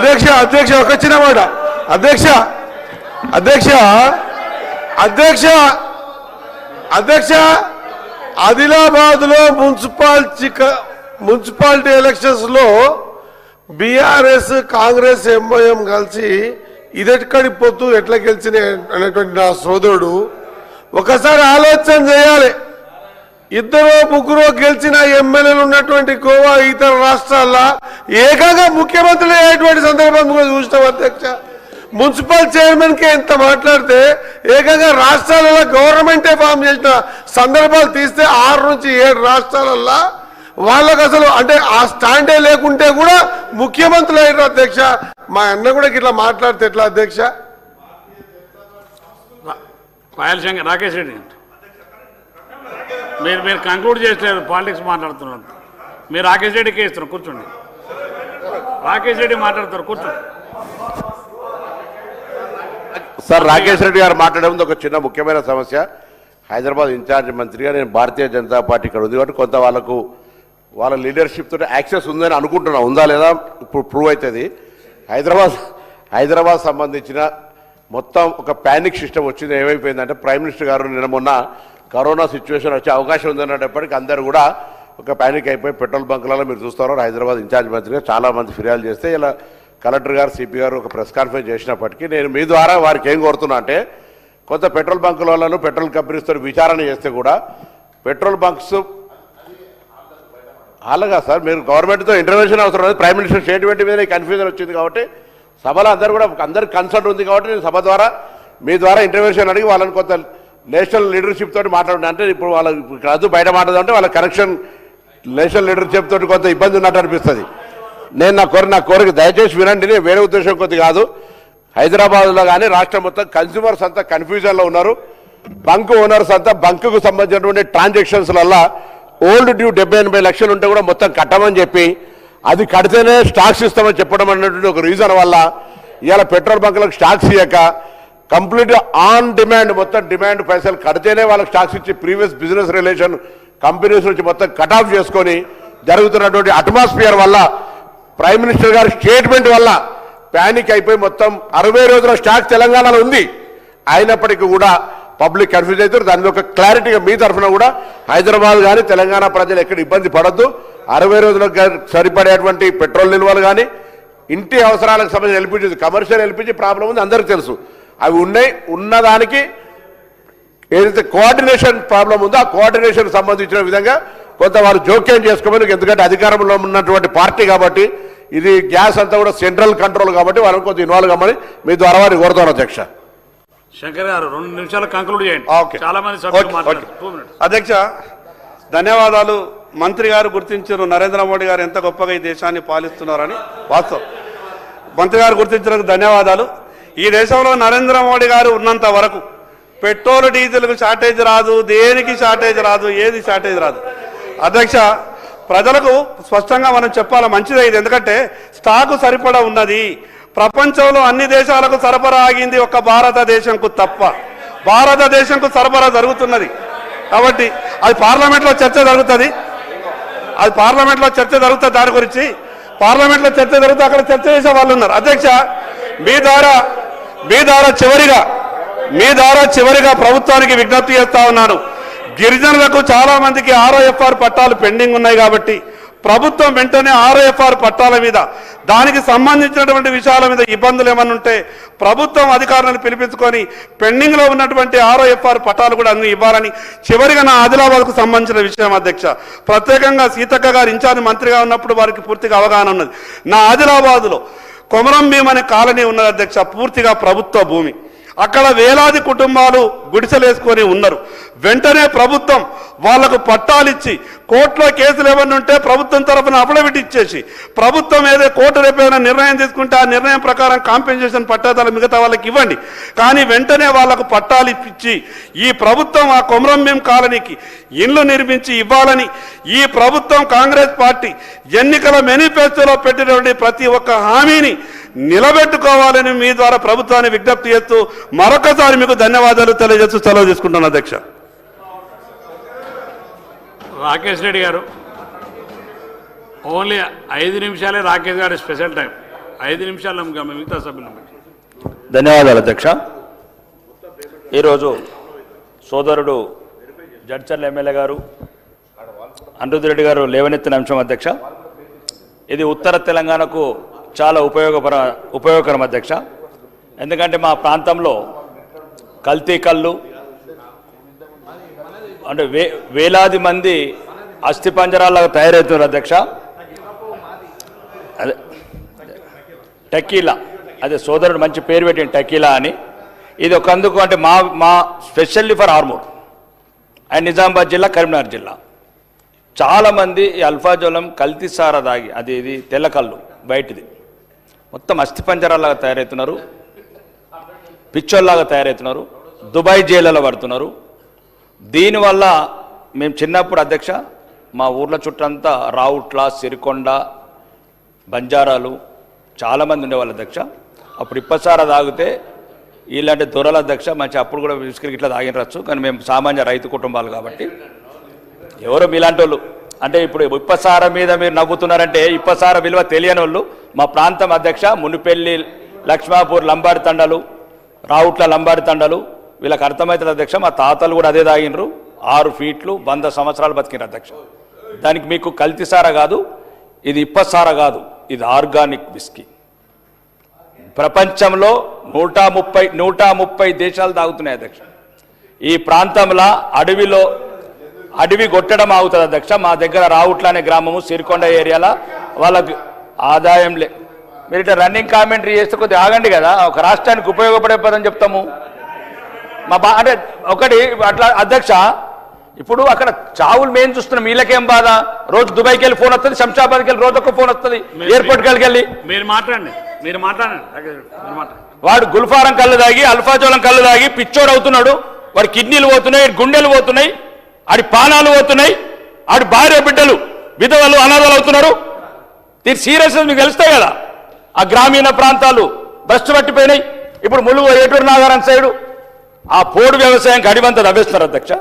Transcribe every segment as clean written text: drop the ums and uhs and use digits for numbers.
అధ్యక్ష ఒక చిన్న మాట అధ్యక్ష అధ్యక్ష అధ్యక్ష అధ్యక్ష ఆదిలాబాద్ లో మున్సిపాలిటీ ఎలక్షన్స్ లో బీఆర్ఎస్ కాంగ్రెస్ ఎంఐఎం కలిసి ఇదెక్కడి పొత్తు ఎట్లా గెలిచినాయి అనేటువంటి నా సోదరుడు ఒకసారి ఆలోచన చేయాలి. ఇద్దరు ముగ్గురు గెలిచిన ఎమ్మెల్యేలు ఉన్నటువంటి గోవా ఇతర రాష్ట్రాల్లో ఏకంగా ముఖ్యమంత్రులు అయ్యేటువంటి సందర్భం చూసినాం అధ్యక్ష. మున్సిపల్ చైర్మన్ కి ఎంత మాట్లాడితే ఏకంగా రాష్ట్రాలలో గవర్నమెంటే ఫామ్ చేసిన సందర్భాలు తీస్తే 6 నుంచి 7 రాష్ట్రాలల్లో వాళ్ళకు అసలు అంటే ఆ స్టాండే లేకుంటే కూడా ముఖ్యమంత్రులు అయ్యారు అధ్యక్ష. మా అన్న కూడా ఇట్లా మాట్లాడితే ఎట్లా అధ్యక్ష? రాకేష్ రెడ్డి మీరు కంక్లూడ్ చేస్తారు, పాలిటిక్స్ మాట్లాడుతున్నారు. మీరు రాకేష్ రెడ్డికి ఇస్తారు, కూర్చోండి. రాకేష్ రెడ్డి మాట్లాడతారు, కూర్చోండి. సార్ రాకేష్ రెడ్డి గారు మాట్లాడే ముందు ఒక చిన్న ముఖ్యమైన సమస్య. హైదరాబాద్ ఇన్ఛార్జ్ మంత్రిగా నేను భారతీయ జనతా పార్టీ ఇక్కడ ఉంది కాబట్టి కొంత వాళ్ళ లీడర్షిప్ తోటి యాక్సెస్ ఉందని అనుకుంటున్నా. ఉందా లేదా ఇప్పుడు ప్రూవ్ అవుతుంది. హైదరాబాద్ సంబంధించిన మొత్తం ఒక ప్యానిక్ సిస్టమ్ వచ్చింది. ఏమైపోయిందంటే ప్రైమ్ మినిస్టర్ గారు నిన్న మొన్న కరోనా సిచ్యువేషన్ వచ్చే అవకాశం ఉందనేటప్పటికీ అందరూ కూడా ఒక ప్యానిక్ అయిపోయి పెట్రోల్ బంకులలో మీరు చూస్తున్నారు. హైదరాబాద్ ఇన్ఛార్జ్ మంత్రిగా చాలామంది ఫిర్యాదు చేస్తే ఇలా కలెక్టర్ గారు సిపి గారు ఒక ప్రెస్ కాన్ఫరెన్స్ చేసినప్పటికీ నేను మీ ద్వారా వారికి ఏం కోరుతున్నా అంటే కొంత పెట్రోల్ బంకులను పెట్రోల్ కంపెనీస్తో విచారణ చేస్తే కూడా పెట్రోల్ బంక్స్ అలాగా సార్ మీరు గవర్నమెంట్తో ఇంటర్వెన్షన్ అవసరం లేదు. ప్రైమ్ మినిస్టర్ స్టేట్మెంట్ మీద కన్ఫ్యూజన్ వచ్చింది కాబట్టి సభలో అందరికి కన్సల్ట్ ఉంది కాబట్టి నేను సభ ద్వారా మీ ద్వారా ఇంటర్వెన్షన్ అడిగి వాళ్ళని కొంత నేషనల్ లీడర్షిప్ తోటి మాట్లాడుతున్నా. అంటే ఇప్పుడు వాళ్ళ కాదు బయట మాట్లాడుతుంటే వాళ్ళ కనెక్షన్ నేషనల్ లీడర్షిప్ తోటి కొంత ఇబ్బంది ఉన్నట్టు అనిపిస్తుంది. నేను నా కోరిక దయచేసి వినండి. నేను వేరే ఉద్దేశం కొద్ది కాదు. హైదరాబాద్లో కానీ రాష్ట్రం మొత్తం కన్స్యూమర్స్ అంతా కన్ఫ్యూజన్లో ఉన్నారు. బంక్ ఓనర్స్ అంతా బంకుకు సంబంధించినటువంటి ట్రాన్సాక్షన్స్లల్లో ఓల్డ్ డ్యూ 70-80 లక్షలు ఉంటే కూడా మొత్తం కట్టమని చెప్పి అది కడితేనే స్టాక్స్ ఇస్తామని చెప్పడం అనేటువంటి ఒక రీజన్ వల్ల ఇవాళ పెట్రోల్ బంకులకు స్టాక్స్ ఇవ్వక కంప్లీట్గా ఆన్ డిమాండ్ మొత్తం డిమాండ్ పైసలు కడితేనే వాళ్ళకి స్టాక్స్ ఇచ్చి ప్రీవియస్ బిజినెస్ రిలేషన్ కంపెనీస్ నుంచి మొత్తం కట్ ఆఫ్ చేసుకొని జరుగుతున్నటువంటి అట్మాస్ఫియర్ వల్ల ప్రైమ్ మినిస్టర్ గారి స్టేట్మెంట్ వల్ల ప్యానిక్ అయిపోయి మొత్తం 60 రోజుల స్టాక్ తెలంగాణలో ఉంది. అయినప్పటికీ కూడా పబ్లిక్ కన్ఫ్యూజ్ అవుతారు. దాని ఒక క్లారిటీగా మీ తరఫున కూడా హైదరాబాద్ కానీ తెలంగాణ ప్రజలు ఎక్కడ ఇబ్బంది పడద్దు. 60 రోజులకు సరిపడేటువంటి పెట్రోల్ నిల్వలు కానీ ఇంటి అవసరాలకు సంబంధించిన ఎల్పిజి కమర్షియల్ ఎల్పిజి ప్రాబ్లం ఉంది అందరికీ తెలుసు. అవి ఉన్నాయి. ఉన్నదానికి ఏదైతే కోఆర్డినేషన్ ప్రాబ్లం ఉందో ఆ కోఆర్డినేషన్ సంబంధించిన విధంగా కొంత వారు జోక్యం చేసుకోమని, ఎందుకంటే అధికారంలో ఉన్నటువంటి పార్టీ కాబట్టి ఇది గ్యాస్ అంతా కూడా సెంట్రల్ కంట్రోల్ కాబట్టి వాళ్ళని కొంత ఇన్వాల్వ్ కమ్మని మీ ద్వారా వారిని కోరుతాను అధ్యక్ష. శంకర్ గారు 2 నిమిషాలు కంక్లూడ్ చేయండి. చాలా మంది సభ్యులు మాట్లాడారు. అధ్యక్ష ధన్యవాదాలు. మంత్రి గారు గుర్తించారు నరేంద్ర మోడీ గారు ఎంత గొప్పగా ఈ దేశాన్ని పాలిస్తున్నారని. వాస్తవం మంత్రి గారు గుర్తించినందుకు ధన్యవాదాలు. ఈ దేశంలో నరేంద్ర మోడీ గారు ఉన్నంత వరకు పెట్రోల్ డీజిల్కు షార్టేజ్ రాదు, దేనికి షార్టేజ్ రాదు, ఏది షార్టేజ్ రాదు. అధ్యక్ష ప్రజలకు స్పష్టంగా మనం చెప్పాలి మంచిదే ఇది. ఎందుకంటే స్టాకు సరిపడా ఉన్నది. ప్రపంచంలో అన్ని దేశాలకు సరఫరా ఆగింది ఒక్క భారతదేశంకు తప్ప. భారతదేశంకు సరఫరా జరుగుతున్నది కాబట్టి అది పార్లమెంట్లో చర్చ జరుగుతుంది. దాని గురించి పార్లమెంట్లో చర్చ జరుగుతుంది. అక్కడ చర్చ చేసే వాళ్ళు ఉన్నారు. అధ్యక్ష మీ ద్వారా చివరిగా ప్రభుత్వానికి విజ్ఞప్తి చేస్తా ఉన్నాను. గిరిజనులకు చాలా మందికి ROFR పట్టాలు పెండింగ్ ఉన్నాయి కాబట్టి ప్రభుత్వం వెంటనే ROFR పట్టాల మీద దానికి సంబంధించినటువంటి విషయాల మీద ఇబ్బందులు ఏమన్నా ఉంటే ప్రభుత్వం అధికారులను పిలిపించుకొని పెండింగ్లో ఉన్నటువంటి ROFR పట్టాలు కూడా అన్ని ఇవ్వాలని చివరిగా నా ఆదిలాబాద్కు సంబంధించిన విషయం అధ్యక్ష. ప్రత్యేకంగా సీతక్క గారు ఇన్ఛార్జ్ మంత్రిగా ఉన్నప్పుడు వారికి పూర్తిగా అవగాహన ఉన్నది. నా ఆదిలాబాద్లో కొమరం భీం అనే కాలనీ ఉన్నది అధ్యక్ష. పూర్తిగా ప్రభుత్వ భూమి. అక్కడ వేలాది కుటుంబాలు గుడిసెలేసుకొని ఉన్నారు. వెంటనే ప్రభుత్వం వాళ్లకు పట్టాలిచ్చి కోర్టులో కేసులు ఏమన్నా ఉంటే ప్రభుత్వం తరఫున అఫిడవిట్ ఇచ్చేసి ప్రభుత్వం ఏదో కోర్టు రేపైనా నిర్ణయం తీసుకుంటే ఆ నిర్ణయం ప్రకారం కాంపెన్సేషన్ పట్టాదాలు మిగతా వాళ్ళకి ఇవ్వండి. కానీ వెంటనే వాళ్లకు పట్టాలు ఇప్పించి ఈ ప్రభుత్వం ఆ కొమరం భీం కాలనీకి ఇండ్లు నిర్మించి ఇవ్వాలని ఈ ప్రభుత్వం కాంగ్రెస్ పార్టీ ఎన్నికల మేనిఫెస్టోలో పెట్టినటువంటి ప్రతి ఒక్క హామీని నిలబెట్టుకోవాలని మీ ద్వారా ప్రభుత్వాన్ని విజ్ఞప్తి చేస్తూ మరొకసారి మీకు ధన్యవాదాలు తెలియజేస్తూ సెలవు తీసుకుంటున్నాను అధ్యక్ష. రాకేష్ రెడ్డి గారు ఓన్లీ 5 నిమిషాలే రాకేష్ గారి స్పెషల్ టైం. 5 నిమిషాలు మిగతా సభ్యులు. ధన్యవాదాలు అధ్యక్ష. ఈరోజు సోదరుడు జడ్చర్ల ఎమ్మెల్యే గారు అనిరుద్ధ్ రెడ్డి గారు లేవనెత్తిన అంశం అధ్యక్ష, ఇది ఉత్తర తెలంగాణకు చాలా ఉపయోగకరం అధ్యక్ష. ఎందుకంటే మా ప్రాంతంలో కల్తీ కళ్ళు అంటే వేలాది మంది అస్థిపంజరాలాగా తయారవుతున్నారు అధ్యక్ష. అదే టకీలా, అదే సోదరుడు మంచి పేరు పెట్టింది టకీలా అని. ఇది ఒక అందుకు అంటే మా specially for Armoor and Nizamabad జిల్లా, కరీంనగర్ జిల్లా చాలామంది ఈ అల్ఫాజోలం కల్తీ సారా దాగి, అది ఇది తెల్లకళ్ళు బయటిది మొత్తం అస్థిపంజరాలాగా తయారవుతున్నారు, పిచ్చోల్లాగా తయారవుతున్నారు, దుబాయ్ జైళ్ళలో పడుతున్నారు. దీనివల్ల మేము చిన్నప్పుడు అధ్యక్ష మా ఊర్ల చుట్టంతా రావుట్ల, సిరికొండ, బంజారాలు చాలామంది ఉండేవాళ్ళు అధ్యక్ష. అప్పుడు ఇప్పసారా తాగితే ఇలాంటి దొరల అధ్యక్ష మంచి అప్పుడు కూడా విస్కరికి ఇట్లా తాగినరచ్చు, కానీ మేము సామాన్య రైతు కుటుంబాలు కాబట్టి ఎవరో మీలాంటి వాళ్ళు అంటే ఇప్పుడు ఇప్పసార మీద మీరు నవ్వుతున్నారంటే ఇప్పసార విలువ తెలియని వాళ్ళు మా ప్రాంతం అధ్యక్ష. మునిపెల్లి, లక్ష్మాపూర్ లంబాడి తండలు, రావుట్ల లంబాడి తండలు వీళ్ళకి అర్థమవుతుంది అధ్యక్ష. మా తాతలు కూడా అదే తాగినరు, 6 ఫీట్లు 100 సంవత్సరాలు బతికినారు అధ్యక్ష. దానికి మీకు కల్తీ సారా కాదు, ఇది ఇప్పసారా కాదు, ఇది ఆర్గానిక్ విస్కీ. ప్రపంచంలో 130 దేశాలు తాగుతున్నాయి అధ్యక్ష. ఈ ప్రాంతంలో అడవి కొట్టడం అవుతుంది అధ్యక్ష. మా దగ్గర రావుట్ల అనే గ్రామము, సిరికొండ ఏరియాలో వాళ్ళకి ఆదాయం మీరు ఇట్లా రన్నింగ్ కామెంటరీ చేస్తే కొద్దిగా ఆగండి కదా, ఒక రాష్ట్రానికి ఉపయోగపడే పదని చెప్తాము. అంటే ఒకటి అట్లా అధ్యక్ష, ఇప్పుడు అక్కడ చావులు మేము చూస్తున్నాం, వీళ్ళకేం బాధ? రోజు దుబాయ్కి వెళ్ళి ఫోన్ వస్తుంది, శంషాబాద్కి వెళ్ళి రోజు ఒక ఫోన్ వస్తుంది, ఎయిర్పోర్ట్కి వెళ్ళి మీరు మాట్లాడండి. వాడు గుల్ఫారం కళ్ళు తాగి, అల్ఫాజోలం కళ్ళు తాగి పిచ్చోడు అవుతున్నాడు. వాడి కిడ్నీలు పోతున్నాయి, గుండెలు పోతున్నాయి, ఆడి పానాలు పోతున్నాయి, ఆడి భార్య బిడ్డలు విధవలు అనాథలు అవుతున్నారు. దీని సీరియస్నెస్ మీకు తెలుస్తాయి కదా. ఆ గ్రామీణ ప్రాంతాలు భ్రష్టు పట్టిపోయినాయి. ఇప్పుడు ములుగు, ఏటూరు నాగారం సైడు ఆ పోడు వ్యవసాయానికి అడివంతా తవ్వేస్తున్నారు అధ్యక్ష.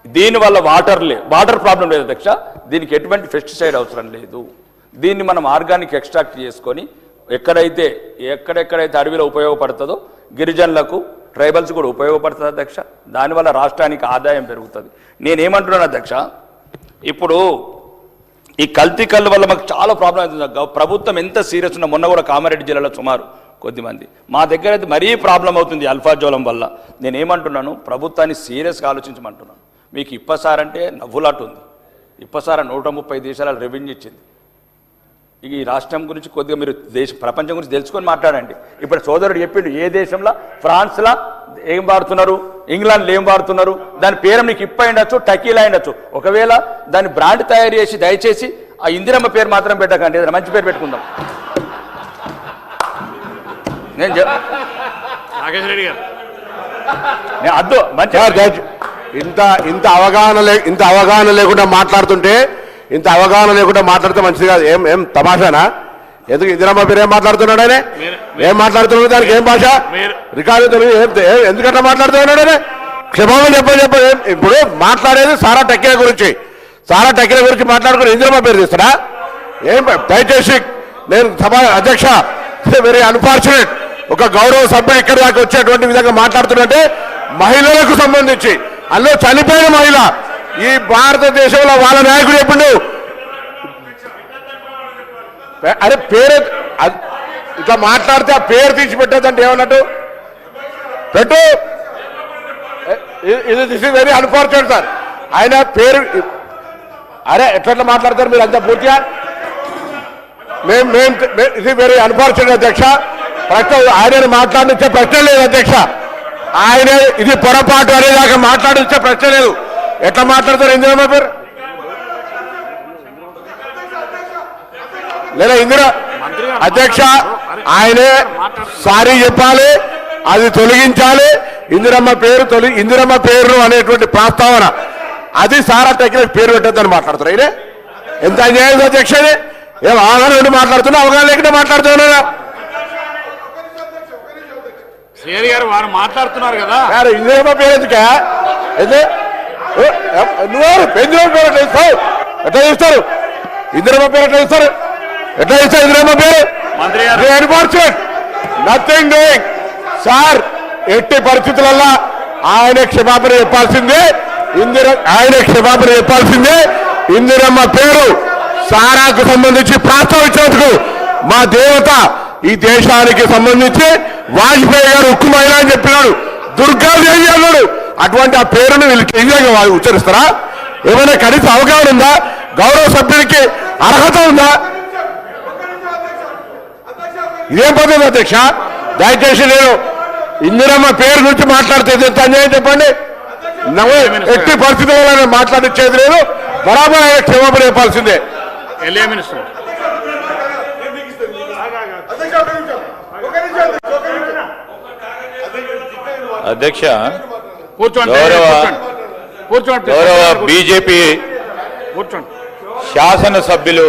దీనివల్ల వాటర్ ప్రాబ్లం లేదు అధ్యక్ష. దీనికి ఎటువంటి పెస్టిసైడ్ అవసరం లేదు. దీన్ని మనం ఆర్గానిక్ ఎక్స్ట్రాక్ట్ చేసుకొని ఎక్కడెక్కడైతే అడవిలో ఉపయోగపడుతుందో గిరిజనులకు, ట్రైబల్స్ కూడా ఉపయోగపడుతుంది అధ్యక్ష. దానివల్ల రాష్ట్రానికి ఆదాయం పెరుగుతుంది. నేనేమంటున్నాను అధ్యక్ష, ఇప్పుడు ఈ కల్తీ కళ్ళు వల్ల మాకు చాలా ప్రాబ్లం అవుతుంది. ప్రభుత్వం ఎంత సీరియస్ ఉన్నా, మొన్న కూడా కామారెడ్డి జిల్లాలో సుమారు కొద్దిమంది, మా దగ్గర అయితే మరీ ప్రాబ్లం అవుతుంది అల్ఫాజోలం వల్ల. నేనేమంటున్నాను, ప్రభుత్వాన్ని సీరియస్గా ఆలోచించమంటున్నాను. మీకు ఇప్పసారంటే నవ్వులాట ఉంది. ఇప్పసార 130 దేశాల రెవెన్యూ ఇచ్చింది. ఈ రాష్ట్రం గురించి కొద్దిగా మీరు ప్రపంచం గురించి తెలుసుకొని మాట్లాడండి. ఇప్పుడు సోదరుడు చెప్పిండు, ఏ దేశంలో ఫ్రాన్స్లో ఏం వాడుతున్నారు, ఇంగ్లాండ్లో ఏం వాడుతున్నారు, దాని పేరు మీకు ఇప్ప అయిండొచ్చు, టకీలా అయిండొచ్చు. ఒకవేళ దాని బ్రాండ్ తయారు చేసి దయచేసి ఆ ఇందిరమ్మ పేరు మాత్రం పెట్టకండి, ఏదైనా మంచి పేరు పెట్టుకుందాం. నాగేశ్వర రెడ్డి గారు అద్దు మంచి ఇంత అవగాహన లేకుండా మాట్లాడుతుంటే, ఇంత అవగాహన లేకుండా మాట్లాడితే మంచిది కాదు. ఏం తమాషానా? ఎందుకు ఇందిరమ్మ పేరు ఏం మాట్లాడుతున్నాడు ఆయన? ఏం మాట్లాడుతున్నాడు? దానికి ఏం భాష రికార్డు ఎందుకంటే మాట్లాడుతున్నాడు ఆయన? క్షమాపణ చెప్ప ఇప్పుడు మాట్లాడేది సారా టకీల గురించి. సారా టకీల గురించి మాట్లాడుకుని ఇందిరమ్మ పేరు తీస్తాడా? ఏం దయచేసి నేను సభ అధ్యక్ష, వెరీ అన్ఫార్చునేట్, ఒక గౌరవ సభ్యుడు ఇక్కడి దాకా వచ్చేటువంటి విధంగా మాట్లాడుతున్నట్టే మహిళలకు సంబంధించి, అందులో చనిపోయిన మహిళ ఈ భారతదేశంలో వాళ్ళ నాయకుడు చెప్పిండు. అరే పేరు ఇట్లా మాట్లాడితే ఆ పేరు తీసి పెట్టేదంటే ఏమన్నట్టు పెట్టు. This is very unfortunate sir. ఆయన పేరు అరే ఎట్లా మాట్లాడతారు మీరు అంతా పూర్తిగా? ఇది వెరీ అన్ఫార్చునేట్ అధ్యక్ష. ఆయన మాట్లాడించే ప్రశ్న లేదు అధ్యక్ష. ఆయన ఇది పొరపాటు అనేదాకా మాట్లాడించే ప్రశ్న లేదు. ఎట్లా మాట్లాడతారు ఇందిరమ్మ పేరు? లేదా ఇందిరా అధ్యక్ష, ఆయనే సారీ చెప్పాలి, అది తొలగించాలి. ఇందిరమ్మ పేరు అనేటువంటి ప్రస్తావన అది సారా టెక్నిక్ పేరు పెట్టద్దని మాట్లాడుతారు. ఆయనే ఎంత అన్యాయం అధ్యక్ష. ఏం అవగాహన ఉండి మాట్లాడుతున్నా, అవగాహన లేకుండా మాట్లాడుతున్నా? శ్రీ గారు వారు మాట్లాడుతున్నారు కదా. ఇందిరమ్మ పేరు ఎందుక? నువ్వు ఇందిరమ్మ పేరు ఎట్లా ఇస్తావు? ఎట్లా ఇస్తారు ఇందిరమ్మ పేరు? ఎట్లా ఇస్తారు? ఇందిరమ్మ పేరు మంత్రి గారు ఎన్ఫోర్స్మెంట్ నథింగ్ డూయింగ్. సార్ ఎట్టి పరిస్థితులలో ఆయన క్షమాపణ చెప్పాల్సిందే. ఆయన క్షమాపణ చెప్పాల్సిందే. ఇందిరమ్మ పేరు సారాకు సంబంధించి ప్రస్తావించినందుకు మా దేవత ఈ దేశానికి సంబంధించి వాజ్పేయి గారు ఉక్కు మహిళ అని చెప్పినాడు, దుర్గాదేవి అన్నాడు. అటువంటి ఆ పేరును వీళ్ళు కేంద్రంగా ఉచ్చరిస్తారా? ఏమైనా కనీస అవగాహన ఉందా? గౌరవ సభ్యుడికి అర్హత ఉందా? ఇదేం పద్ధతి అధ్యక్ష? దయచేసి నేను ఇందిరమ్మ పేరు గురించి మాట్లాడితే ఎంత అన్యాయం చెప్పండి. ఎట్టి పరిస్థితుల్లో మాట్లాడించేది లేదు. బరాబర్ ఆయన క్షమాపణ చెప్పాల్సిందే. ఎల్ఏ మినిస్టర్ అధ్యక్ష, కూర్చోండి. కూర్చోండి. గౌరవ బీజేపీ కూర్చోండి. శాసనసభ్యులు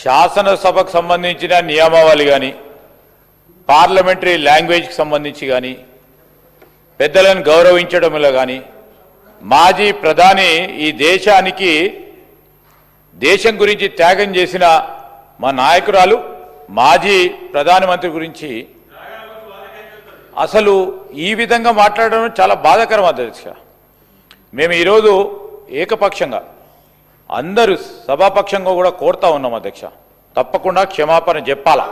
శాసనసభకు సంబంధించిన నియమావళి కానీ పార్లమెంటరీ లాంగ్వేజ్కి సంబంధించి కానీ పెద్దలను గౌరవించడంలో కానీ మాజీ ప్రధాని ఈ దేశం గురించి త్యాగం చేసిన మా నాయకురాలు మాజీ ప్రధానమంత్రి గురించి అసలు ఈ విధంగా మాట్లాడడం చాలా బాధాకరం అధ్యక్ష. మేము ఈరోజు ఏకపక్షంగా అందరూ సభాపక్షంగా కూడా కోరుతా ఉన్నాం అధ్యక్ష, తప్పకుండా క్షమాపణ చెప్పాలా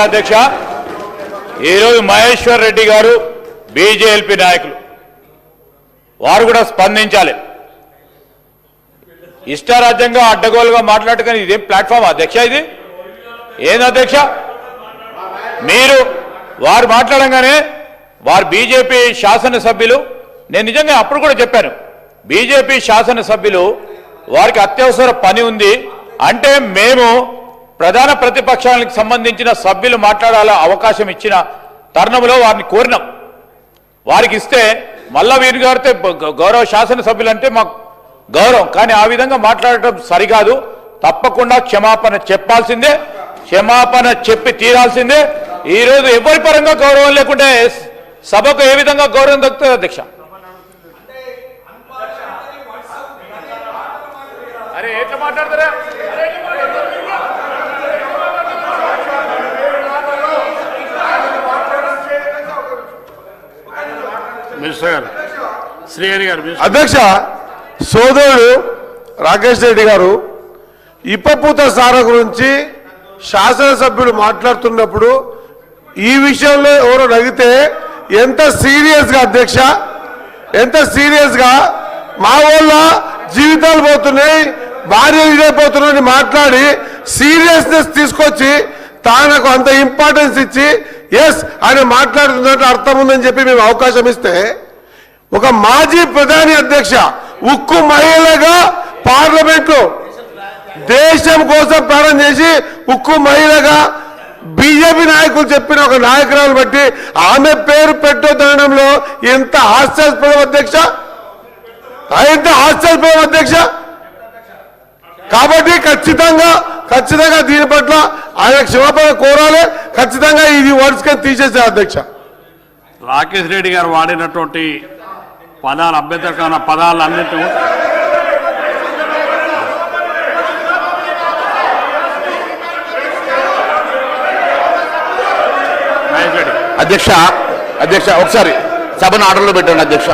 అధ్యక్ష. ఈరోజు మహేశ్వర్ రెడ్డి గారు బీజేపీ నాయకులు వారు కూడా స్పందించాలి. ఇష్టారాజ్యంగా అడ్డగోలుగా మాట్లాడుకుని ఇదేం ప్లాట్ఫామ్ అధ్యక్ష? ఇది ఏంది అధ్యక్ష? మీరు వారు మాట్లాడంగానే వారు బీజేపీ శాసనసభ్యులు, నేను నిజంగా అప్పుడు కూడా చెప్పాను, బీజేపీ శాసనసభ్యులు వారికి అత్యవసర పని ఉంది అంటే మేము ప్రధాన ప్రతిపక్షాలకు సంబంధించిన సభ్యులు మాట్లాడాల అవకాశం ఇచ్చిన తరుణంలో వారిని కోరినాం. వారికి ఇస్తే మళ్ళా వీరు గారితే గౌరవ శాసనసభ్యులు అంటే మాకు గౌరవం, కానీ ఆ విధంగా మాట్లాడటం సరికాదు. తప్పకుండా క్షమాపణ చెప్పాల్సిందే, క్షమాపణ చెప్పి తీరాల్సిందే. ఈరోజు ఎవరి పరంగా గౌరవం లేకుంటే సభకు ఏ విధంగా గౌరవం దక్కుతుంది అధ్యక్ష? అరే ఎట్లా మాట్లాడతారా? మినిస్టర్ గారు శ్రీహరి గారు. అధ్యక్ష, సోదరుడు రాకేష్ రెడ్డి గారు ఇప్పపూత సార గురించి శాసనసభ్యులు మాట్లాడుతున్నప్పుడు ఈ విషయంలో ఎవరో అడిగితే ఎంత సీరియస్గా అధ్యక్ష, ఎంత సీరియస్గా మా వాళ్ళ జీవితాలు పోతున్నాయి, భార్య ఇదైపోతున్నాయని మాట్లాడి సీరియస్నెస్ తీసుకొచ్చి తానకు అంత ఇంపార్టెన్స్ ఇచ్చి ఎస్ ఆయన మాట్లాడుతున్నట్టు అర్థం ఉందని చెప్పి మేము అవకాశం ఇస్తే ఒక మాజీ ప్రధాని అధ్యక్ష ఉక్కు మహిళగా పార్లమెంట్లో దేశం కోసం ప్రాణం చేసి ఉక్కు మహిళగా బీజేపీ నాయకులు చెప్పిన ఒక నాయకురాలు బట్టి ఆమె పేరు పెట్టొద్దనడంలో ఎంత హాస్యాస్పదం అధ్యక్ష, ఎంత హాస్యాస్పదం అధ్యక్ష. కాబట్టి ఖచ్చితంగా దీని పట్ల ఆయన క్షమాపణ కోరాలి. ఖచ్చితంగా ఇది వర్డ్స్ కింద తీసేసారు అధ్యక్ష. రాకేష్ రెడ్డి గారు వాడినటువంటి పదాలు అభ్యంతరకరమైన పదాలు అన్నింటినీ అధ్యక్ష ఒకసారి సభను ఆర్డర్లో పెట్టండి అధ్యక్ష,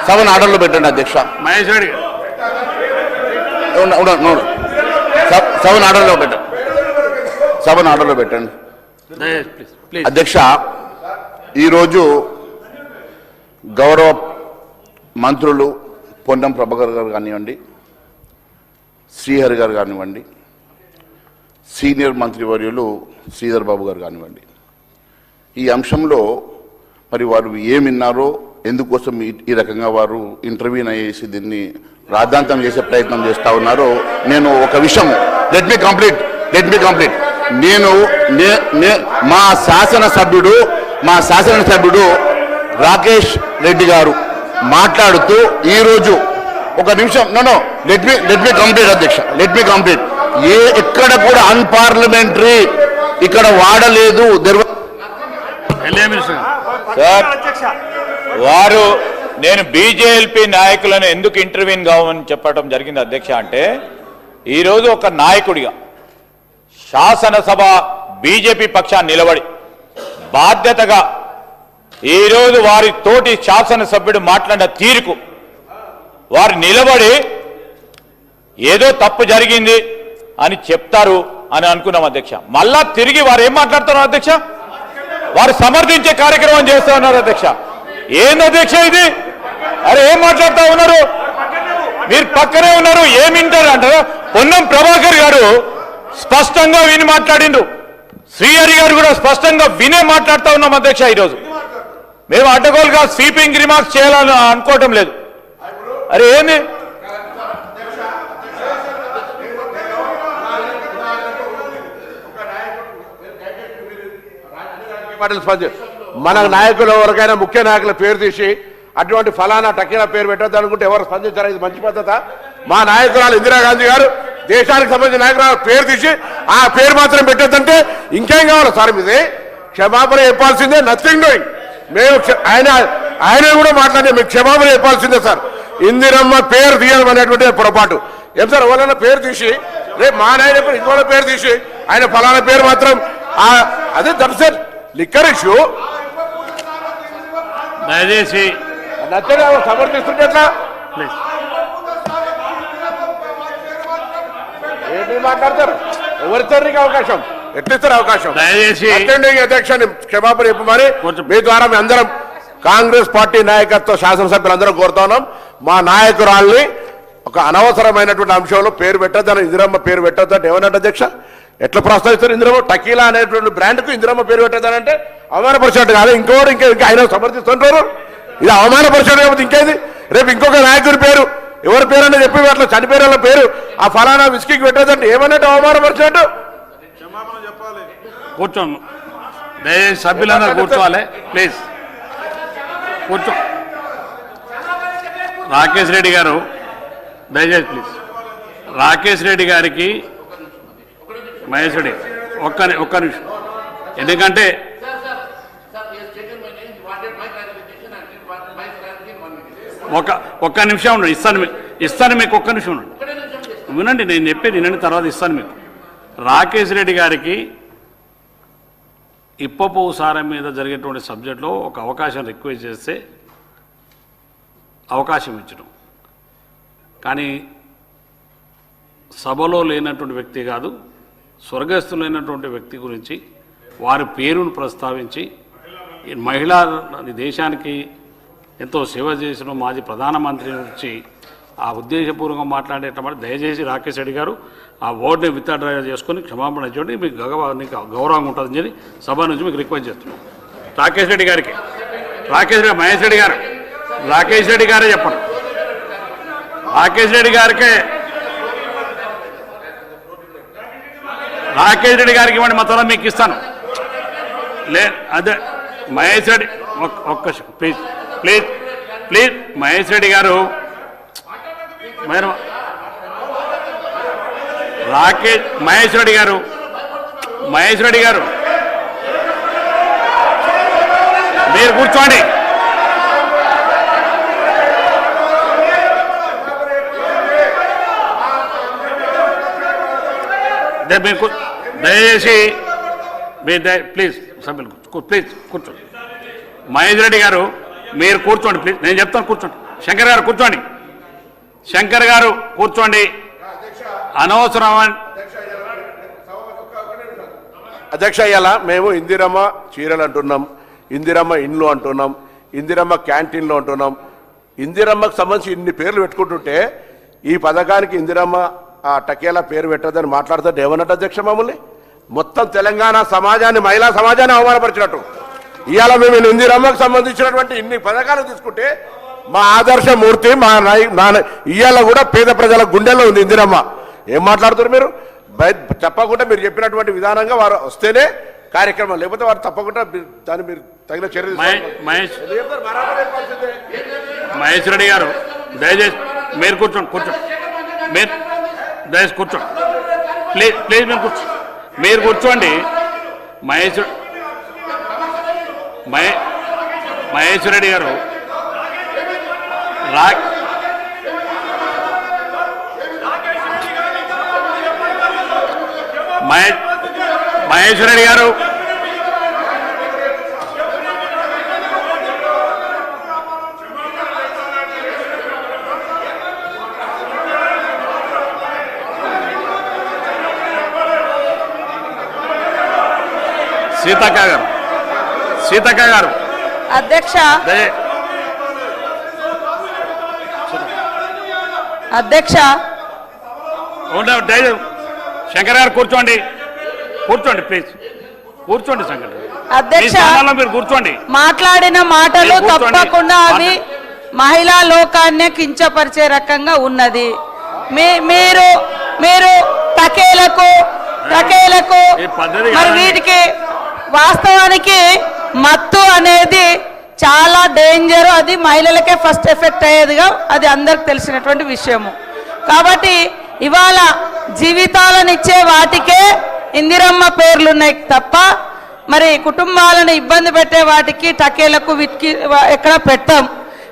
సభను ఆర్డర్లో పెట్టండి అధ్యక్ష. మహేష్ రెడ్డి సభను ఆర్డర్లో పెట్టండి, సభను ఆర్డర్లో పెట్టండి అధ్యక్ష. ఈరోజు గౌరవ మంత్రులు పొన్నం ప్రభాకర్ గారు కానివ్వండి, శ్రీహరి గారు కానివ్వండి, సీనియర్ మంత్రివర్యులు శ్రీధర్ బాబు గారు కానివ్వండి, ఈ అంశంలో మరి వారు ఏమిన్నారో ఎందుకోసం ఈ రకంగా వారు ఇంటర్వ్యూన్ అయ్యేసి దీన్ని రాద్ధాంతం చేసే ప్రయత్నం చేస్తూ ఉన్నారో నేను ఒక విషయం లెట్ మీ కంప్లీట్ నేను మా శాసనసభ్యుడు రాకేష్ రెడ్డి గారు మాట్లాడుతూ ఈరోజు ఒక నిమిషం లెట్ మీ కంప్లీట్ అధ్యక్ష, లెట్ మీ కంప్లీట్. ఎక్కడ కూడా అన్పార్లమెంటరీ ఇక్కడ వాడలేదు. సార్ వారు నేను బీజేపీ నాయకులను ఎందుకు ఇంటర్వ్యూన్ కావని చెప్పడం జరిగింది అధ్యక్ష అంటే ఈరోజు ఒక నాయకుడిగా శాసనసభ బీజేపీ పక్షాన్ని నిలబడి బాధ్యతగా ఈరోజు వారి తోటి శాసనసభ్యుడు మాట్లాడిన తీరుకు వారు నిలబడి ఏదో తప్పు జరిగింది అని చెప్తారు అని అనుకున్నాం అధ్యక్ష. మళ్ళా తిరిగి వారు ఏం మాట్లాడుతున్నారు అధ్యక్ష? వారు సమర్థించే కార్యక్రమం చేస్తూ ఉన్నారు అధ్యక్ష. ఏంది అధ్యక్ష ఇది? అరే ఏం మాట్లాడుతూ ఉన్నారు? మీరు పక్కనే ఉన్నారు, ఏం వింటారు అంటారు? పొన్నం ప్రభాకర్ గారు స్పష్టంగా విని మాట్లాడిండు, శ్రీహరి గారు కూడా స్పష్టంగా వినే మాట్లాడుతూ ఉన్నాం అధ్యక్ష. ఈరోజు మేము అడ్డగోలుగా స్వీపింగ్ రిమార్క్స్ చేయాలని అనుకోవటం లేదు. అరే ఏంది? మన నాయకులు ఎవరికైనా ముఖ్య నాయకుల పేరు తీసి అటువంటి ఫలానా టకీలా పేరు పెట్టద్దు అనుకుంటే ఎవరు స్పందించారు? ఇది మంచి పద్ధత? మా నాయకురాలు ఇందిరాగాంధీ గారు దేశానికి సంబంధించిన నాయకురాలు పేరు తీసి ఆ పేరు మాత్రం పెట్టద్దంటే ఇంకేం కావాలి సార్? మీది క్షమాపణ చెప్పాల్సిందే, నథింగ్ డూయింగ్. మేము ఆయన కూడా మాట్లాడే మీకు క్షమాపణ చెప్పాల్సిందే సార్. ఇందిరమ్మ పేరు తీయడం అనేటువంటి పొరపాటు. ఏం సార్, ఎవరైనా పేరు తీసి రేపు మా నాయకుడు ఇంకోళ్ళ పేరు తీసి ఆయన ఫలానా పేరు మాత్రం అదే దట్స్ ఇట్. లిక్కర్ ఇష్యూ దయచేసి నచ్చగా సమర్థిస్తుంటే ఎట్లా? ఏంటి మాట్లాడతారు? ఎవరిస్తారు నీకు అవకాశం? ఎట్లిస్తారు అవకాశం? దయచేసి అధ్యక్షుని క్షమాపణ చెప్పమని మీ ద్వారా మీ అందరం కాంగ్రెస్ పార్టీ నాయకత్వ శాసనసభ్యులందరం కోరుతా ఉన్నాం. మా నాయకురాల్ని ఒక అనవసరమైనటువంటి అంశంలో పేరు పెట్టద్దని, ఇందిరమ్మ పేరు పెట్టద్దంటే ఏమన్నట్టు అధ్యక్ష? ఎట్లా ప్రస్తావిస్తారు? ఇందిరమ్మ టకీలా అనేటువంటి బ్రాండ్కు ఇందిరమ్మ పేరు పెట్టద్దానంటే అవమానపరిచినట్టు కాదు. ఇంకోటి ఇంకా ఆయన సమర్థిస్తుంటారు. ఇది అవమానపరిచినట్టు కాకపోతే ఇంకేది? రేపు ఇంకొక నాయకుడి పేరు ఎవరి పేరు అని చెప్పి అట్లా చనిపోయిన వాళ్ళ పేరు ఆ ఫలానా విస్కీకి పెట్టద్దంటే ఏమన్నట్టు? అవమానపరిచినట్టు. కూర్చోండి దయచేసి, సభ్యులందరూ కూర్చోవాలి ప్లీజ్. కూర్చో. రాకేష్ రెడ్డి గారు దయచేసి ప్లీజ్. రాకేష్ రెడ్డి గారికి మహేష్ రెడ్డి ఒక్క నిమిషం, ఎందుకంటే ఒక్క నిమిషం ఉండండి, ఇస్తాను మీకు ఒక్క నిమిషం ఉండండి, వినండి, నేను చెప్పేది వినండి, తర్వాత ఇస్తాను మీకు. రాకేష్ రెడ్డి గారికి ఇప్పపు సారం మీద జరిగేటువంటి సబ్జెక్టులో ఒక అవకాశం రిక్వెస్ట్ చేస్తే అవకాశం ఇచ్చడం, కానీ సభలో లేనటువంటి వ్యక్తి కాదు, స్వర్గస్థులైనటువంటి వ్యక్తి గురించి వారి పేరును ప్రస్తావించి మహిళా దేశానికి ఎంతో సేవ చేసిన మాజీ ప్రధానమంత్రి నుంచి ఆ ఉద్దేశపూర్వకంగా మాట్లాడేటప్పుడు దయచేసి రాకేష్ రెడ్డి గారు ఆ వర్డ్ని విత్డ్రా చేసుకొని క్షమాపణ ఇచ్చండి, మీకు గౌరవంగా ఉంటుందని చెప్పి సభ నుంచి మీకు రిక్వెస్ట్ చేస్తున్నాం. రాకేష్ రెడ్డి గారికి, మహేష్ రెడ్డి గారు, రాకేష్ రెడ్డి గారే చెప్పండి. రాకేష్ రెడ్డి గారికి ఇవ్వండి, మా త్వర మీకు ఇస్తాను. అదే మహేష్ రెడ్డి ఒక్క please please please Mahesh Reddy గారు, మహేష్ రెడ్డి గారు మీరు కూర్చోండి. దయచేసి ప్లీజ్ సభ్యులు ప్లీజ్ కూర్చోండి. మహేష్ రెడ్డి గారు మీరు కూర్చోండి ప్లీజ్, నేను చెప్తాను కూర్చోండి. శంకర్ గారు కూర్చోండి, శంకర్ గారు కూర్చోండి. అనవసరమైన అధ్యక్ష, ఇలా మేము ఇందిరమ్మ చీరలు అంటున్నాం, ఇందిరమ్మ ఇండ్లు అంటున్నాం, ఇందిరమ్మ క్యాంటీన్లు అంటున్నాం. ఇందిరమ్మకు సంబంధించి ఇన్ని పేర్లు పెట్టుకుంటుంటే ఈ పథకానికి ఇందిరమ్మ ఆ టకేలా పేరు పెట్టదని మాట్లాడుతుంటే ఏమన్నట్టు అధ్యక్ష? మమ్మల్ని మొత్తం తెలంగాణ సమాజాన్ని, మహిళా సమాజాన్ని అవమానపరిచినట్టు. ఇవాళ మేము ఇందిరమ్మకు సంబంధించినటువంటి ఇన్ని పథకాలు తీసుకుంటే మా ఆదర్శమూర్తి ఇవాళ కూడా పేద ప్రజల గుండెల్లో ఉంది ఇందిరమ్మ. ఏం మాట్లాడుతున్నారు మీరు? చెప్పకుండా మీరు చెప్పినటువంటి విధానంగా వారు వస్తేనే కార్యక్రమం, లేకపోతే వారు తప్పకుండా దాన్ని మీరు తగిన చర్య. మహేష్ రెడ్డి గారు దయచేసి మీరు కూర్చోండి, మీరు దయచేసి కూర్చోండి ప్లీజ్ ప్లీజ్, మీరు కూర్చోండి. మహేశ్వర్ రెడ్డి గారు మహేశ్వర్ రెడ్డి గారు సీతక్క గారు అధ్యక్ష అధ్యక్ష శంకర్ గారు కూర్చోండి ప్లీజ్ కూర్చోండి శంకర్ గారు. అధ్యక్ష మీ స్థానాల్లో మీరు కూర్చోండి. మాట్లాడిన మాటలు మీరు కూర్చోండి. తప్పకుండా అవి మహిళా లోకాన్ని కించపరిచే రకంగా ఉన్నది. మీరు మీరు టకేలకు ఈ పద్ధతి మరి కాదండి. వీటికి వాస్తవానికి మత్తు అనేది చాలా డేంజర్. అది మహిళలకే ఫస్ట్ ఎఫెక్ట్ అయ్యేదిగా అది అందరికి తెలిసినటువంటి విషయము. కాబట్టి ఇవాళ జీవితాలను ఇచ్చే వాటికే ఇందిరమ్మ పేర్లున్నాయి తప్ప మరి కుటుంబాలను ఇబ్బంది పెట్టే వాటికి టకేలకు వీటికి ఎక్కడ పెట్టాం.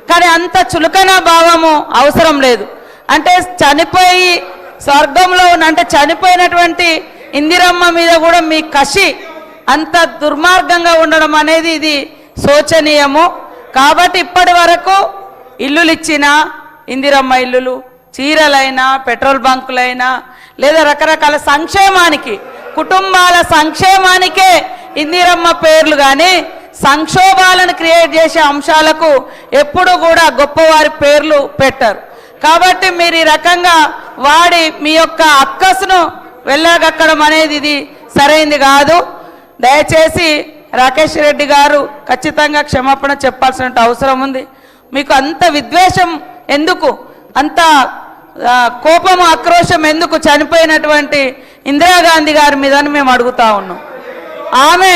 కానీ అంత చులకన భావము అవసరం లేదు. అంటే చనిపోయి స్వర్గంలో అంటే చనిపోయినటువంటి ఇందిరమ్మ మీద కూడా మీ కసి అంత దుర్మార్గంగా ఉండడం అనేది ఇది శోచనీయము. కాబట్టి ఇప్పటి వరకు ఇల్లులు ఇచ్చినా ఇందిరమ్మ ఇల్లులు, చీరలైనా, పెట్రోల్ బంకులైనా లేదా రకరకాల సంక్షేమానికి కుటుంబాల సంక్షేమానికే ఇందిరమ్మ పేర్లు కానీ సంక్షోభాలను క్రియేట్ చేసే అంశాలకు ఎప్పుడు కూడా గొప్పవారి పేర్లు పెట్టరు. కాబట్టి మీరు ఈ రకంగా వాడి మీ యొక్క అక్కసును వెళ్ళగక్కడం అనేది ఇది సరైంది కాదు. దయచేసి రాకేష్ రెడ్డి గారు ఖచ్చితంగా క్షమాపణ చెప్పాల్సిన అవసరం ఉంది. మీకు అంత విద్వేషం ఎందుకు, అంత కోపం ఆక్రోశం ఎందుకు చనిపోయినటువంటి ఇందిరాగాంధీ గారి మీద మేము అడుగుతా ఉన్నాం. ఆమె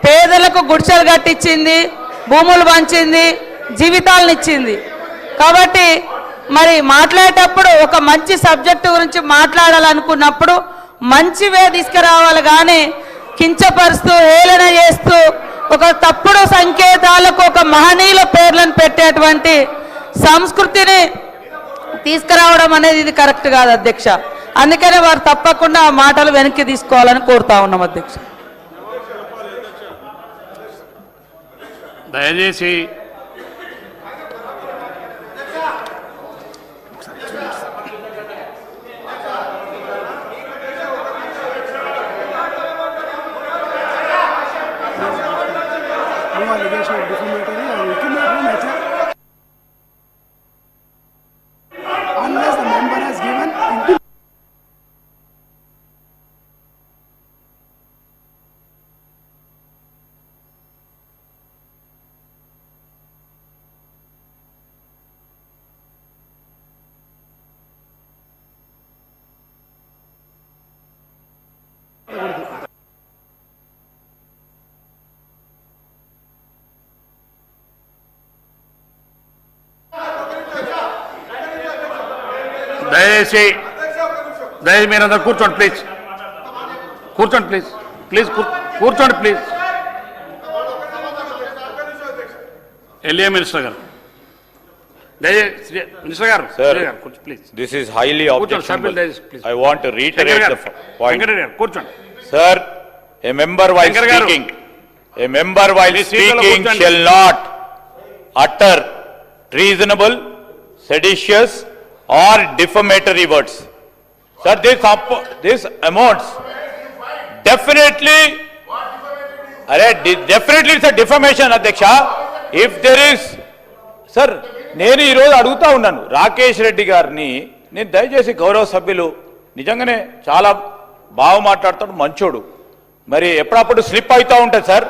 పేదలకు గుడిసెలు కట్టించింది, భూములు పంచింది, జీవితాలను ఇచ్చింది. కాబట్టి మరి మాట్లాడేటప్పుడు ఒక మంచి సబ్జెక్టు గురించి మాట్లాడాలనుకున్నప్పుడు మంచివే తీసుకురావాలి కానీ కించపరుస్తూ హేళన చేస్తూ ఒక తప్పుడు సంకేతాలకు ఒక మహనీయుల పేర్లను పెట్టేటువంటి సంస్కృతిని తీసుకురావడం అనేది ఇది కరెక్ట్ కాదు అధ్యక్ష. అందుకనే వారు తప్పకుండా ఆ మాటలు వెనక్కి తీసుకోవాలని కోరుతా ఉన్నాం అధ్యక్ష. దయచేసి unless the member has given intimation. దయచేసి మీరందరూ కూర్చోండి ప్లీజ్. కూర్చోండి ప్లీజ్. ఎల్ఏ మినిస్టర్ గారు మినిస్టర్ గారు please. This is highly objectionable. please. I want to reiterate the point. Venkatreddy గారు కూర్చోండి. Sir, a member while Shankar garu. speaking, a member while మీ సీట్లలో speaking కూర్చోండి. shall not utter treasonable, seditious or defamatory words. Sir, this amounts definitely, definitely it's a defamation, Adhyaksha. If there is, sir, నేను ఈరోజు అడుగుతా ఉన్నాను రాకేష్ రెడ్డి గారిని, నేను దయచేసి గౌరవ సభ్యులు నిజంగానే చాలా బాగా మాట్లాడుతాడు, మంచోడు. మరి ఎప్పుడప్పుడు స్లిప్ అవుతూ ఉంటుంది సార్,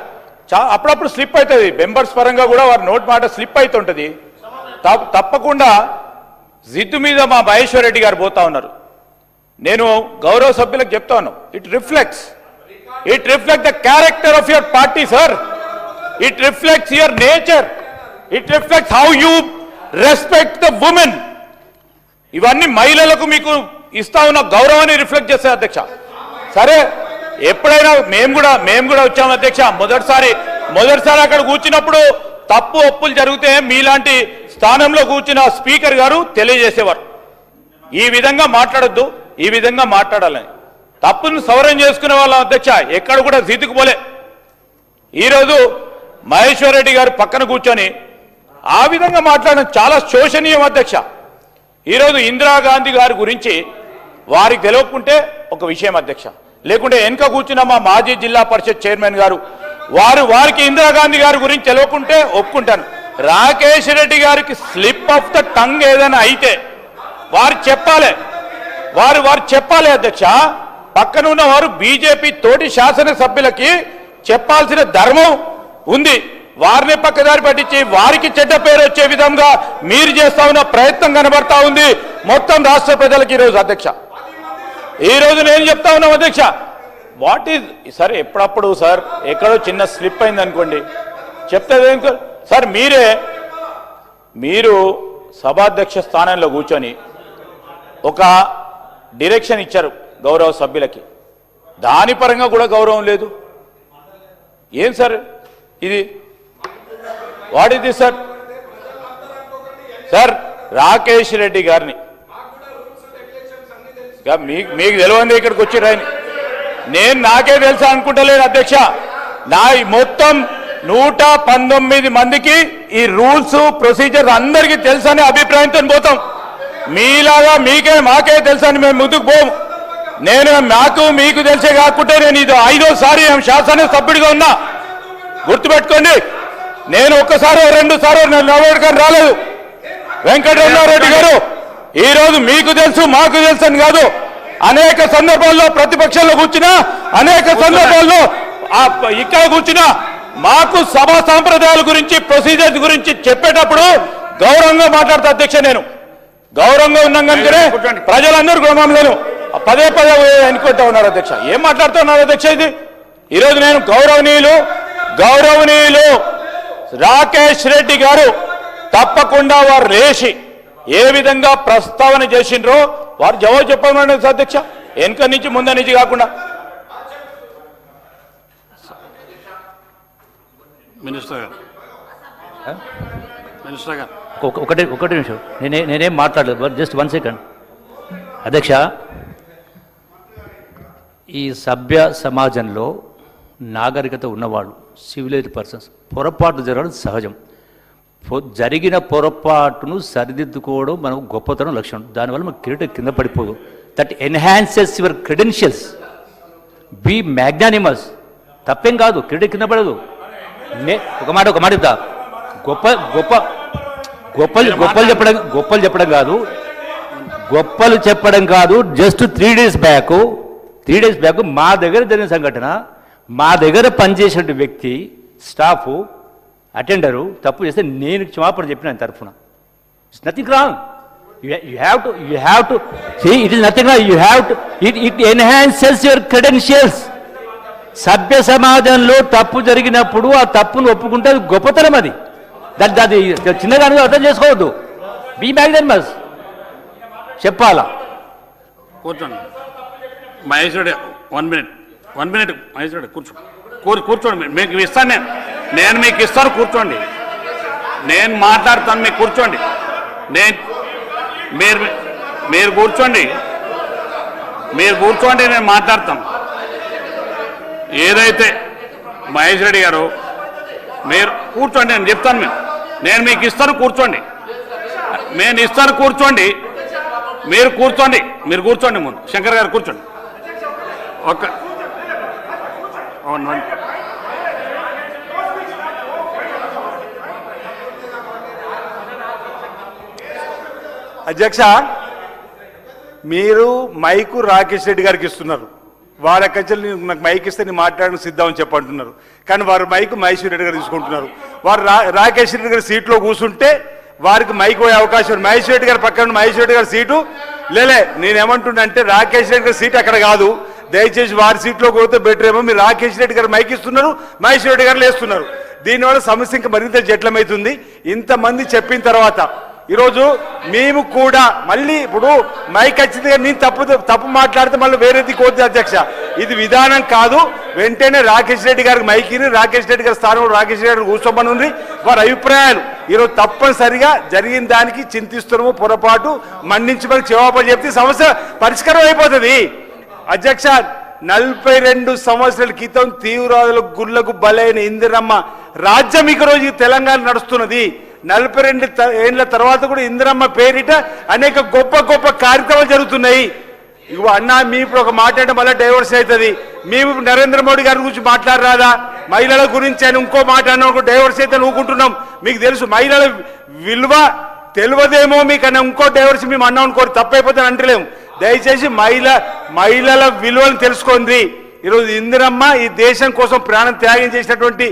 అప్పుడప్పుడు స్లిప్ అవుతుంది, మెంబర్స్ పరంగా కూడా వారి నోట్ మాట స్లిప్ అవుతుంటుంది. తప్పకుండా జిద్దు మీద మా మహేశ్వర్ రెడ్డి గారు పోతా ఉన్నారు. నేను గౌరవ సభ్యులకు చెప్తా ఉన్నాను, it reflects the character of your party sir. It reflects your nature. It reflects how you respect the women. ఇవన్నీ మహిళలకు మీకు ఇస్తా ఉన్న గౌరవాన్ని రిఫ్లెక్ట్ చేస్తాయి అధ్యక్ష. సరే, ఎప్పుడైనా మేము కూడా వచ్చాము అధ్యక్ష. మొదటిసారి అక్కడ కూర్చున్నప్పుడు తప్పు ఒప్పులు జరిగితే మీలాంటి స్థానంలో కూర్చున్న స్పీకర్ గారు తెలియజేసేవారు ఈ విధంగా మాట్లాడొద్దు, ఈ విధంగా మాట్లాడాలని. తప్పును సవరణ చేసుకునే వాళ్ళ అధ్యక్ష ఎక్కడ కూడా జిద్దుకుపోలే. ఈరోజు మహేశ్వర్ రెడ్డి గారు పక్కన కూర్చొని ఆ విధంగా మాట్లాడడం చాలా శోచనీయం అధ్యక్ష. ఈరోజు ఇందిరాగాంధీ గారి గురించి వారికి తెలియకుంటే ఒక విషయం అధ్యక్ష, లేకుంటే వెనుక కూర్చున్న మా మాజీ జిల్లా పరిషత్ చైర్మన్ గారు వారికి ఇందిరాగాంధీ గారి గురించి తెలియకుంటే ఒప్పుకుంటాను. రాకేష్ రెడ్డి గారికి స్లిప్ ఆఫ్ ద టంగ్ ఏదైనా అయితే వారు చెప్పాలి అధ్యక్ష. పక్కన ఉన్న వారు బీజేపీ తోటి శాసనసభ్యులకి చెప్పాల్సిన ధర్మం ఉంది. వారిని పక్కదారి పట్టించి వారికి చెడ్డ పేరు వచ్చే విధంగా మీరు చేస్తా ఉన్న ప్రయత్నం కనబడతా ఉంది మొత్తం రాష్ట్ర ప్రజలకు. ఈరోజు అధ్యక్ష, ఈరోజు నేను చెప్తా ఉన్నాం అధ్యక్ష, వాట్ ఈజ్ సార్ ఎప్పుడప్పుడు సార్ ఎక్కడో చిన్న స్లిప్ అయింది అనుకోండి చెప్తే సార్ మీరు సభాధ్యక్ష స్థానంలో కూర్చొని ఒక డైరెక్షన్ ఇచ్చారు గౌరవ సభ్యులకి, దాని పరంగా కూడా గౌరవం లేదు. ఏం సార్ ఇది? What is this sir? Sir Rakesh Reddy గారిని మీకు తెలియంది ఇక్కడికి వచ్చి రాయని నేను నాకే తెలుసా అనుకుంటలేను అధ్యక్ష. నా మొత్తం 119 మందికి ఈ రూల్స్ ప్రొసీజర్ అందరికీ తెలుసనే అభిప్రాయంతో పోతాం. మీలాగా మాకే తెలుసని మేము ముందుకు పోము. నాకు మీకు తెలిసే కాకుంటే నేను ఇది 5వ సారి శాసనసభ్యుడిగా ఉన్నా. గుర్తుపెట్టుకోండి, నేను ఒక్కసారి 2 సార్లు నిలబడకని రాలేదు. వెంకటరమణారెడ్డి గారు ఈరోజు మీకు తెలుసు మాకు తెలుసు అని కాదు, అనేక సందర్భాల్లో ప్రతిపక్షంలో కూర్చున్నా, అనేక సందర్భాల్లో ఇక్కడ కూర్చున్నా మాకు సభా సాంప్రదాయాల గురించి ప్రొసీజర్స్ గురించి చెప్పేటప్పుడు గౌరవంగా మాట్లాడతా అధ్యక్ష. నేను గౌరవంగా ఉన్నాం కనుకనే ప్రజలందరూ గ్రామంలోనూ పదే ఎన్నుకుంటా ఉన్నారు అధ్యక్ష. ఏం మాట్లాడుతూ ఉన్నారు అధ్యక్ష? ఇది ఈరోజు నేను గౌరవనీయులు రాకేష్ రెడ్డి గారు తప్పకుండా వారు లేచి ఏ విధంగా ప్రస్తావన చేసిండ్రో వారు జవాబు చెప్పమని అధ్యక్ష, వెనుక నుంచి ముందు నుంచి కాకుండా. మినిస్టర్ గారు ఒకటి నిమిషం, నేనేం మాట్లాడలేదు, జస్ట్ 1 సెకండ్ అధ్యక్ష. ఈ సభ్య సమాజంలో నాగరికత ఉన్నవాళ్ళు, సివిలైజ్డ్ పర్సన్స్, పొరపాట్లు జరగడం సహజం. జరిగిన పొరపాటును సరిదిద్దుకోవడం మనం గొప్పతనం లక్ష్యం. దానివల్ల మన కిరీటం కింద పడిపోదు. That enhances your credentials. Be magnanimous. తప్పేం కాదు, కిరీటం కింద పడదు. ఒక మాట చెప్తా, గొప్పలు చెప్పడం కాదు. జస్ట్ 3 డేస్ బ్యాక్ మా దగ్గర జరిగిన సంఘటన, మా దగ్గర పనిచేసే వ్యక్తి, స్టాఫ్, అటెండరు తప్పు చేస్తే నేను క్షమాపణ చెప్పిన ఆయన తరఫున. It's nothing wrong. You have to see it is nothing wrong. It enhances your credentials. సభ్య సమాజంలో తప్పు జరిగినప్పుడు ఆ తప్పును ఒప్పుకుంటే అది గొప్పతనం. అది చిన్నగా అర్థం చేసుకోవద్దు. బీ మ్యాగ్నానిమస్ చెప్పాలా. కూర్చోండి మహేశ్వరుడు, 1 మినిట్ మహేశ్వరుడు కూర్చోండి. మీకు ఇస్తాను, నేను మీకు ఇస్తాను, కూర్చోండి. నేను మాట్లాడతాను, మీకు కూర్చోండి. మీరు కూర్చోండి, నేను మాట్లాడతాను. ఏదైతే మహేష్ రెడ్డి గారు మీరు కూర్చోండి, నేను చెప్తాను. నేను మీకు ఇస్తాను, కూర్చోండి. నేను ఇస్తాను, కూర్చోండి. మీరు కూర్చోండి ముందు. శంకర్ గారు కూర్చోండి. అవును అధ్యక్ష, మీరు మైకు రాకేష్ రెడ్డి గారికి ఇస్తున్నారు. వారి అక్కచెల్లి నాకు మైక్ ఇస్తే నేను మాట్లాడడానికి సిద్ధమని చెప్పంటున్నారు. కానీ వారు మైకు మహేశ్వర్ రెడ్డి గారు తీసుకుంటున్నారు. వారు రాకేష్ రెడ్డి గారి సీట్లో కూర్చుంటే వారికి మైక్ పోయే అవకాశం. మహేశ్వర్ రెడ్డి గారి పక్కన మహేశ్వర్ రెడ్డి గారి సీటు నేనేమంటున్నానంటే రాకేష్ రెడ్డి గారి సీట్ అక్కడ కాదు. దయచేసి వారి సీట్లో పోతే బెటర్ ఏమో. మీరు రాకేష్ రెడ్డి గారు మైక్ ఇస్తున్నారు, మహేశ్వర్ రెడ్డి గారు లేస్తున్నారు. దీనివల్ల సమస్య ఇంకా మరింత జటిలమవుతుంది. ఇంతమంది చెప్పిన తర్వాత ఈరోజు మేము కూడా మళ్ళీ ఇప్పుడు మైక్ వచ్చింది, నేను తప్పు మాట్లాడితే మళ్ళీ వేరేది కోద్ది అధ్యక్ష. ఇది విధానం కాదు. వెంటనే రాకేష్ రెడ్డి గారికి మైకిని రాకేష్ రెడ్డి గారి స్థానంలో రాకేష్ రెడ్డి గారు కూర్చోమని ఉంది. వారి అభిప్రాయాలు ఈరోజు తప్పనిసరిగా జరిగిన దానికి చింతిస్తున్నాము, పొరపాటు మన్నించమని క్షమాపణ చెప్తే సమస్య పరిష్కారం అయిపోతుంది. అధ్యక్ష, 42 సంవత్సరాల క్రితం తీవ్రవాదులకు గుళ్లకు బలైన ఇందిరమ్మ రాజ్యం ఇక రోజు తెలంగాణ నడుస్తున్నది. 42 ఏళ్ల తర్వాత కూడా ఇందిరమ్మ పేరిట అనేక గొప్ప గొప్ప కార్యక్రమాలు జరుగుతున్నాయి. ఇగో అన్న, మీ ఇప్పుడు ఒక మాట అంటే మళ్ళీ డైవర్స్ అవుతుంది. మేము నరేంద్ర మోడీ గారి గురించి మాట్లాడరాదా? మహిళల గురించి అని ఇంకో మాట అన్న డైవర్స్ అయితే ఊరుకుంటున్నాం. మీకు తెలుసు మహిళల విలువ తెలియదేమో మీకు అన్న ఇంకో డైవర్స్ మేము అన్నాం అనుకోరు, తప్పైపోతే అంటలేము. దయచేసి మహిళల విలువను తెలుసుకోండి. ఈరోజు ఇందిరమ్మ ఈ దేశం కోసం ప్రాణం త్యాగం చేసినటువంటి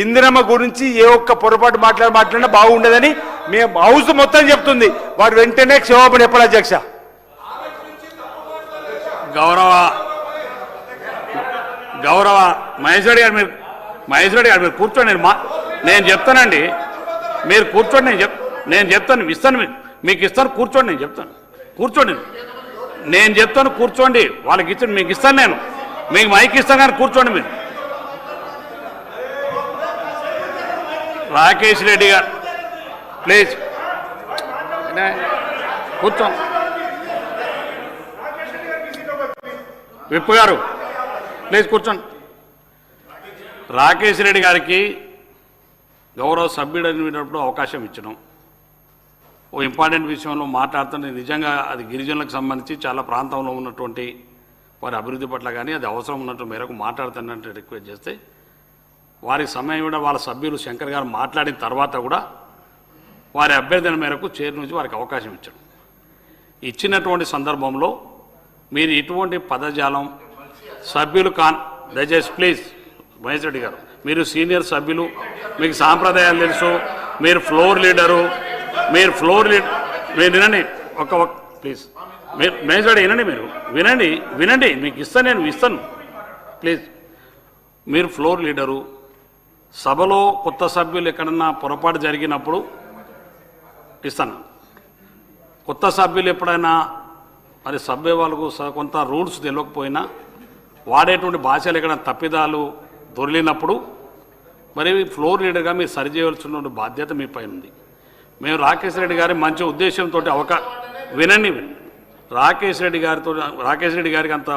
ఇందిరమ్మ గురించి ఏ ఒక్క పొరపాటు మాట్లాడినా బాగుండదని మేము హౌస్ మొత్తం చెప్తుంది. వారు వెంటనే క్షమాపణ చెప్పాలి. అధ్యక్ష, గౌరవ మహేష్ రెడ్డి గారు, మీరు కూర్చోండి. నేను చెప్తానండి, మీరు కూర్చోండి. నేను చెప్తాను, ఇస్తాను, మీకు ఇస్తాను. కూర్చోండి, నేను చెప్తాను. కూర్చోండి, నేను చెప్తాను. కూర్చోండి. వాళ్ళకి ఇచ్చాను, మీకు ఇస్తాను. నేను మీకు మైక్ ఇస్తాను, కానీ కూర్చోండి. మీరు రాకేష్ రెడ్డి గారు ప్లీజ్ కూర్చోండి. విప్పు గారు ప్లీజ్ కూర్చోండి. రాకేష్ రెడ్డి గారికి గౌరవ సభ్యుడు అనేటప్పుడు అవకాశం ఇచ్చడం, ఓ ఇంపార్టెంట్ విషయంలో మాట్లాడుతుంటే నిజంగా అది గిరిజనులకు సంబంధించి చాలా ప్రాంతంలో ఉన్నటువంటి వారి అభివృద్ధి పట్ల కానీ అది అవసరం ఉన్నట్టు మేరకు మాట్లాడుతున్నట్టు రిక్వెస్ట్ చేస్తే వారి సమయం కూడా వాళ్ళ సభ్యులు శంకర్ గారు మాట్లాడిన తర్వాత కూడా వారి అభ్యర్థన మేరకు చైర్ నుంచి వారికి అవకాశం ఇచ్చాడు. ఇచ్చినటువంటి సందర్భంలో మీరు ఇటువంటి పదజాలం సభ్యులు దయచేసి ప్లీజ్ మహేష్ రెడ్డి గారు, మీరు సీనియర్ సభ్యులు, మీకు సాంప్రదాయాలు తెలుసు, మీరు ఫ్లోర్ లీడరు, మీరు వినండి ప్లీజ్. మీరు మహేష్ రెడ్డి వినండి, మీరు వినండి, మీకు ఇస్తాను, నేను ఇస్తాను ప్లీజ్. మీరు ఫ్లోర్ లీడరు, సభలో కొత్త సభ్యులు ఎక్కడన్నా పొరపాటు జరిగినప్పుడు ఇస్తాను. కొత్త సభ్యులు ఎప్పుడైనా మరి సభ్య వాళ్ళకు కొంత రూల్స్ తెలియకపోయినా వాడేటువంటి భాషలు ఎక్కడ తప్పిదాలు దొరికినప్పుడు మరి ఫ్లోర్ లీడర్గా మీరు సరిచేయవలసిన బాధ్యత మీ పైన ఉంది. మేము రాకేష్ రెడ్డి గారి మంచి ఉద్దేశంతో వినండి. రాకేష్ రెడ్డి గారికి అంత